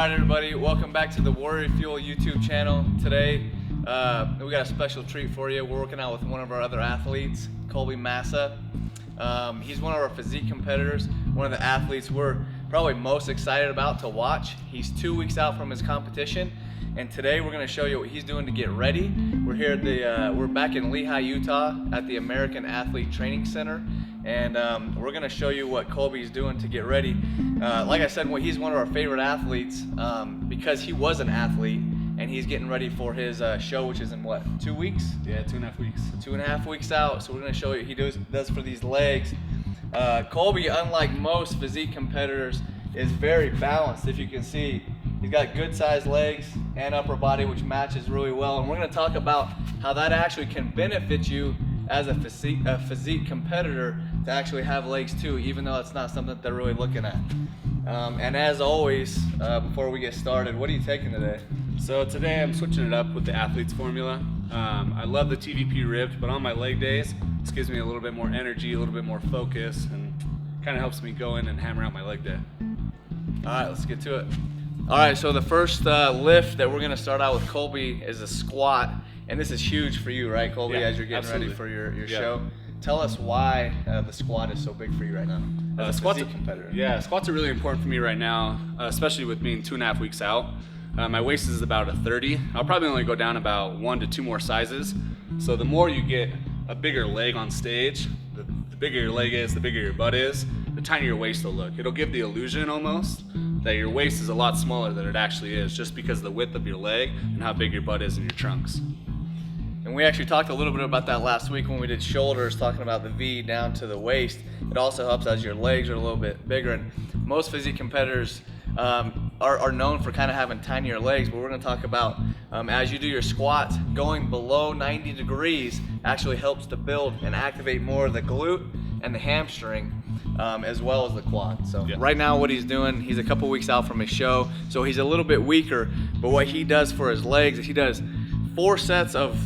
Alright everybody, welcome back to the Warrior Fuel YouTube channel. Today we got a special treat for you. We're working out with one of our other athletes, COLBY MASSA. He's one of our physique competitors, one of the athletes we're probably most excited about to watch. He's 2 weeks out from his competition, and today we're going to show you what he's doing to get ready. We're here at the we're back in Lehi, Utah at the American Athlete Training Center, and we're going to show you what COLBY's doing to get ready. Like I said, he's one of our favorite athletes because he was an athlete, and he's getting ready for his show, which is in what, 2 weeks? Yeah, 2.5 weeks. 2.5 weeks out. So we're going to show you what he does for these legs. COLBY, unlike most physique competitors, is very balanced. If you can see, he's got good sized legs and upper body, which matches really well. And we're going to talk about how that actually can benefit you as a physique competitor to actually have legs too, even though it's not something that they're really looking at. And as always, before we get started, what are you taking today? So today I'm switching it up with the athlete's formula. I love the TVP ribbed, but on my leg days, this gives me a little bit more energy, a little bit more focus, and kind of helps me go in and hammer out my leg day. All right, let's get to it. All right, so the first lift that we're gonna start out with COLBY is a squat. And this is huge for you, right, COLBY, Yeah, as you're getting absolutely. ready for your show. Tell us why the squat is so big for you right now as a physique competitor. Yeah, squats are really important for me right now, especially with being 2.5 weeks out. My waist is about a 30. I'll probably only go down about 1 to 2 more sizes. So the more you get a bigger leg on stage, the bigger your leg is, the bigger your butt is, the tinier your waist will look. It'll give the illusion almost that your waist is a lot smaller than it actually is, just because of the width of your leg and how big your butt is in your trunks. And we actually talked a little bit about that last week when we did shoulders, talking about the V down to the waist. It also helps as your legs are a little bit bigger. And most physique competitors are known for kind of having tinier legs, but we're going to talk about as you do your squats, going below 90 degrees actually helps to build and activate more of the glute and the hamstring as well as the quad. So right now what he's doing, he's a couple weeks out from his show, so he's a little bit weaker, but what he does for his legs is he does 4 sets of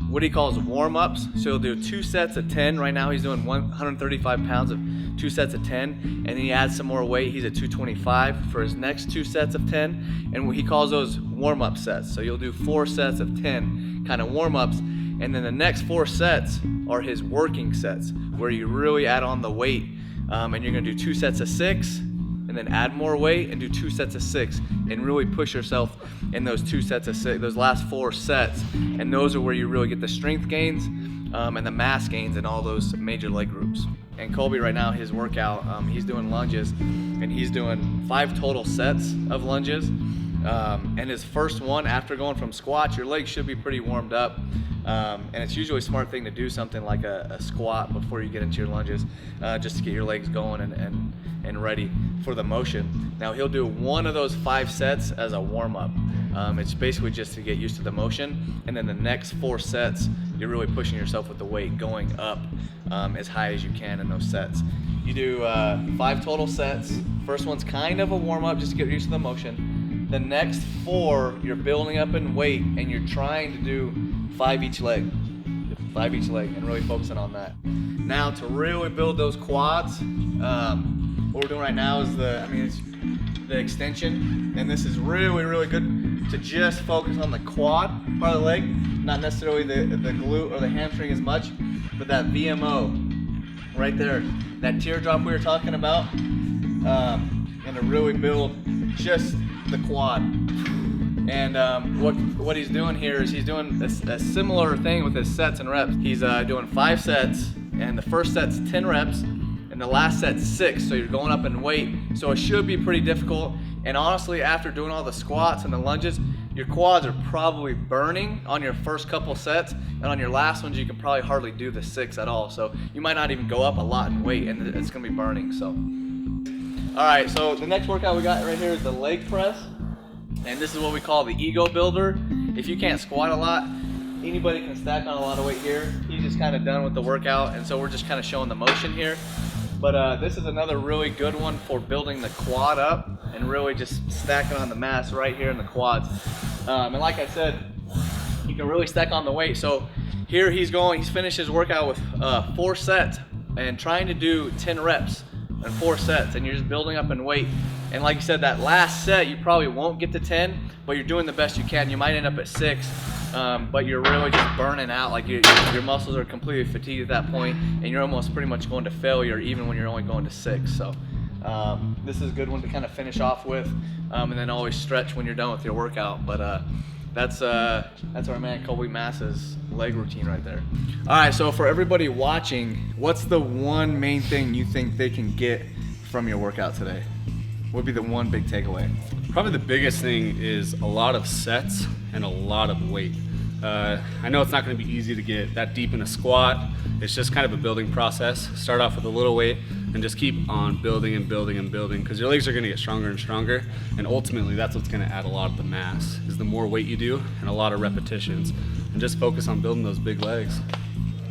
what he calls warm-ups. So he'll do 2 sets of 10. Right now he's doing 135 pounds of 2 sets of 10, and then he adds some more weight. He's at 225 for his next 2 sets of 10, and he calls those warm-up sets. So you'll do 4 sets of 10 kind of warm-ups, and then the next 4 sets are his working sets, where you really add on the weight, and you're gonna do 2 sets of 6, and then add more weight and do 2 sets of 6, and really push yourself in those 2 sets of 6, those last 4 sets, and those are where you really get the strength gains and the mass gains in all those major leg groups. And COLBY right now, his workout, he's doing lunges, and he's doing 5 total sets of lunges. And his first one, after going from squats, your legs should be pretty warmed up. And it's usually a smart thing to do something like a squat before you get into your lunges, just to get your legs going and ready for the motion. Now he'll do 1 of those 5 sets as a warm-up. It's basically just to get used to the motion, and then the next 4 sets, you're really pushing yourself with the weight, going up as high as you can in those sets. You do 5 total sets. First one's kind of a warm-up, just to get used to the motion. The next 4, you're building up in weight, and you're trying to do 5 each leg. 5 each leg, and really focusing on that. Now to really build those quads, what we're doing right now is it's the extension, and this is really, really good to just focus on the quad part of the leg, not necessarily the glute or the hamstring as much, but that VMO right there, that teardrop we were talking about, and to really build just the quad. And what he's doing here is he's doing a similar thing with his sets and reps. He's doing 5 sets, and the first set's 10 reps, and the last set's 6, so you're going up in weight. So it should be pretty difficult. And honestly, after doing all the squats and the lunges, your quads are probably burning on your first couple sets, and on your last ones, you can probably hardly do the 6 at all. So you might not even go up a lot in weight, and it's gonna be burning, so. All right, so the next workout we got right here is the leg press. And this is what we call the ego builder. If you can't squat a lot, anybody can stack on a lot of weight here. He's just kind of done with the workout, and so we're just kind of showing the motion here. But this is another really good one for building the quad up and really just stacking on the mass right here in the quads. And like I said, you can really stack on the weight. So here he's finished his workout with 4 sets and trying to do 10 reps and 4 sets, and you're just building up in weight. And like you said, that last set you probably won't get to 10, but you're doing the best you can. You might end up at 6, but you're really just burning out. Like your muscles are completely fatigued at that point, and you're almost pretty much going to failure even when you're only going to 6. So this is a good one to kind of finish off with, and then always stretch when you're done with your workout. But that's our man Colby Massa's leg routine right there. All right, so for everybody watching, what's the one main thing you think they can get from your workout today? What would be the one big takeaway? Probably the biggest thing is a lot of sets and a lot of weight. I know it's not going to be easy to get that deep in a squat. It's just kind of a building process. Start off with a little weight and just keep on building and building and building, because your legs are going to get stronger and stronger, and ultimately that's what's going to add a lot of the mass, is the more weight you do and a lot of repetitions, and just focus on building those big legs.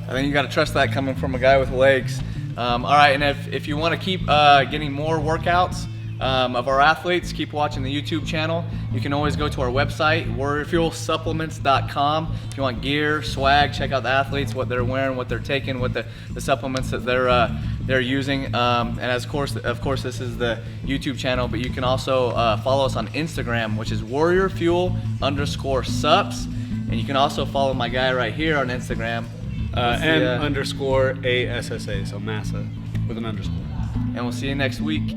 I think you got to trust that coming from a guy with legs. All right, and if you want to keep getting more workouts of our athletes, keep watching the YouTube channel. You can always go to our website, warriorfuelsupplements.com. If you want gear, swag, check out the athletes, what they're wearing, what they're taking, what the supplements that they're using. And of course, this is the YouTube channel, but you can also follow us on Instagram, which is warriorfuel_sups. And you can also follow my guy right here on Instagram. M_ASSA, so MASSA with an underscore. And we'll see you next week.